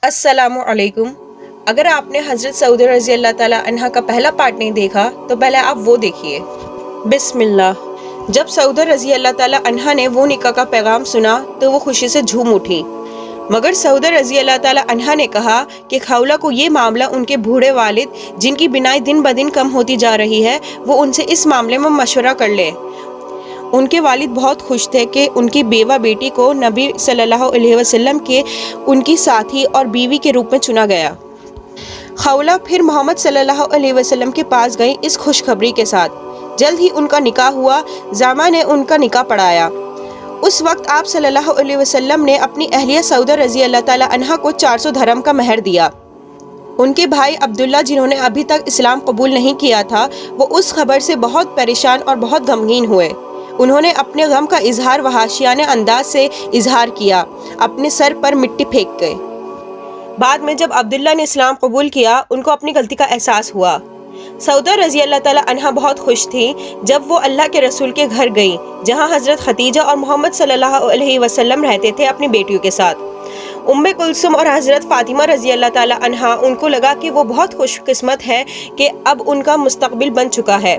अस्सलामु अलैकुम। अगर आपने हज़रत सऊदा रज़ी अल्लाह ताला अन्हा का पहला पार्ट नहीं देखा तो पहले आप वो देखिए। बिस्मिल्लाह। जब सऊदा रज़ी अल्लाह ताला अन्हा ने वो निकाह का पैगाम सुना तो वो खुशी से झूम उठी, मगर सऊदा रज़ी अल्लाह ताला अन्हा ने कहा कि खौला को ये मामला उनके बूढ़े वालिद जिनकी बिनाई दिन ब दिन कम होती जा रही है, वो उनसे इस मामले में मशवरा कर ले। उनके वालिद बहुत खुश थे कि उनकी बेवा बेटी को नबी सल्लल्लाहु अलैहि वसल्लम के उनकी साथी और बीवी के रूप में चुना गया। खौला फिर मोहम्मद सल्लल्लाहु अलैहि वसल्लम के पास गई इस खुशखबरी के साथ। जल्द ही उनका निकाह हुआ। जामा ने उनका निकाह पढ़ाया। उस वक्त आप सल्लल्लाहु अलैहि वसल्लम ने अपनी अहलिया सऊदा रज़ी अल्लाह ताला अन्हा को 400 धर्हम का महर दिया। उनके भाई अब्दुल्ला, जिन्होंने अभी तक इस्लाम कबूल नहीं किया था, वो उस खबर से बहुत परेशान और बहुत गमगीन हुए। उन्होंने अपने गम का इजहार वहाशियाने अंदाज से इजहार किया, अपने सर पर मिट्टी फेंक गए। बाद में जब अब्दुल्ला ने इस्लाम कबूल किया, उनको अपनी गलती का एहसास हुआ। सऊदा रज़ी अल्लाह ताला अन्हा बहुत खुश थी जब वो अल्लाह के रसूल के घर गई, जहाँ हज़रत खदीजा और मोहम्मद सल्लल्लाहु अलैहि वसल्लम रहते थे अपनी बेटियों के साथ। उम्मे कुलसुम और हज़रत फातिमा रज़ी अल्लाह ताला अन्हा, उनको लगा कि वो बहुत खुशकिस्मत है कि अब उनका मुस्तकबिल बन चुका है।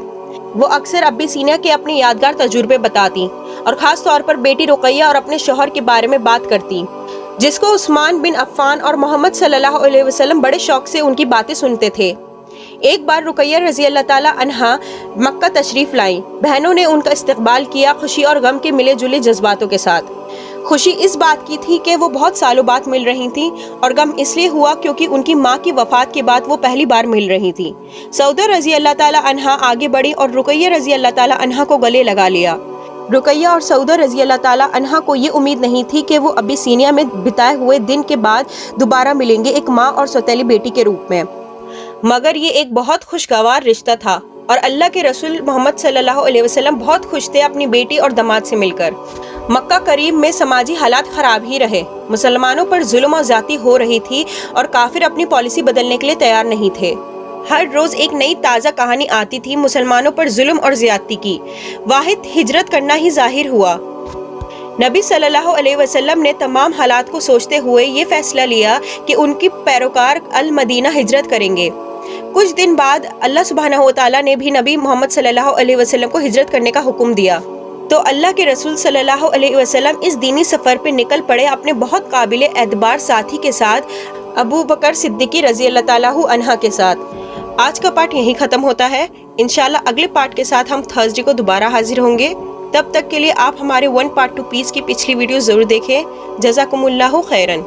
वो अक्सर अब्बी सीना के अपने यादगार तजुर्बे बताती और ख़ास तौर पर बेटी रुकैया और अपने शौहर के बारे में बात करती, जिसको उस्मान बिन अफ़्फ़ान और मोहम्मद सल्लल्लाहु अलैहि वसल्लम बड़े शौक से उनकी बातें सुनते थे। एक बार रुकैया रज़ी अल्लाह ताला अन्हा मक्का तशरीफ़ लाई। बहनों ने उनका इस्तकबाल किया, खुशी और गम के मिले जुले जज्बातों के साथ। खुशी इस बात की थी कि वो बहुत सालों बाद मिल रही थी, और गम इसलिए हुआ क्योंकि उनकी माँ की वफ़ात के बाद वो पहली बार मिल रही थी। सऊदा रज़ी अल्लाह ताला अन्हा आगे बढ़ी और रुकैया रज़ी अल्लाह ताला अन्हा को गले लगा लिया। रुकैया और सऊदा रज़ी अल्लाह ताला अन्हा को ये उम्मीद नहीं थी कि वो अबीसीनिया में बिताए हुए दिन के बाद दोबारा मिलेंगे एक माँ और सौतेली बेटी के रूप में, मगर ये एक बहुत खुशगवार रिश्ता था और अल्लाह के रसूल मोहम्मद सल्लल्लाहु अलैहि वसल्लम बहुत खुश थे अपनी बेटी और दामाद से मिलकर। मक्का करीम में समाजी हालात ख़राब ही रहे। मुसलमानों पर जुल्म और ज़्यादती हो रही थी और काफिर अपनी पॉलिसी बदलने के लिए तैयार नहीं थे। हर रोज़ एक नई ताज़ा कहानी आती थी मुसलमानों पर जुल्म और ज़्यादती की। वाहिद हिजरत करना ही ज़ाहिर हुआ। नबी सल्लल्लाहु अलैहि वसल्लम ने तमाम हालात को सोचते हुए ये फैसला लिया कि उनकी पैरोकार अल मदीना हिजरत करेंगे। कुछ दिन बाद अल्लाह सुब्हानहु व तआला ने भी नबी मोहम्मद सल्लल्लाहु अलैहि वसल्लम को हिजरत करने का हुक्म दिया, तो अल्लाह के रसूल सल्लल्लाहु अलैहि वसल्लम इस दीनी सफ़र पे निकल पड़े अपने बहुत काबिले एतबार साथी के साथ, अबू बकर सिद्दीकी रज़ी अल्लाह ताला अन्हा के साथ। आज का पार्ट यहीं ख़त्म होता है। इंशाल्लाह अगले पार्ट के साथ हम थर्सडे को दोबारा हाजिर होंगे। तब तक के लिए आप हमारे 1 पार्ट 2 पीस की पिछली वीडियो ज़रूर देखें। जज़ाकुमुल्लाहु खैरन।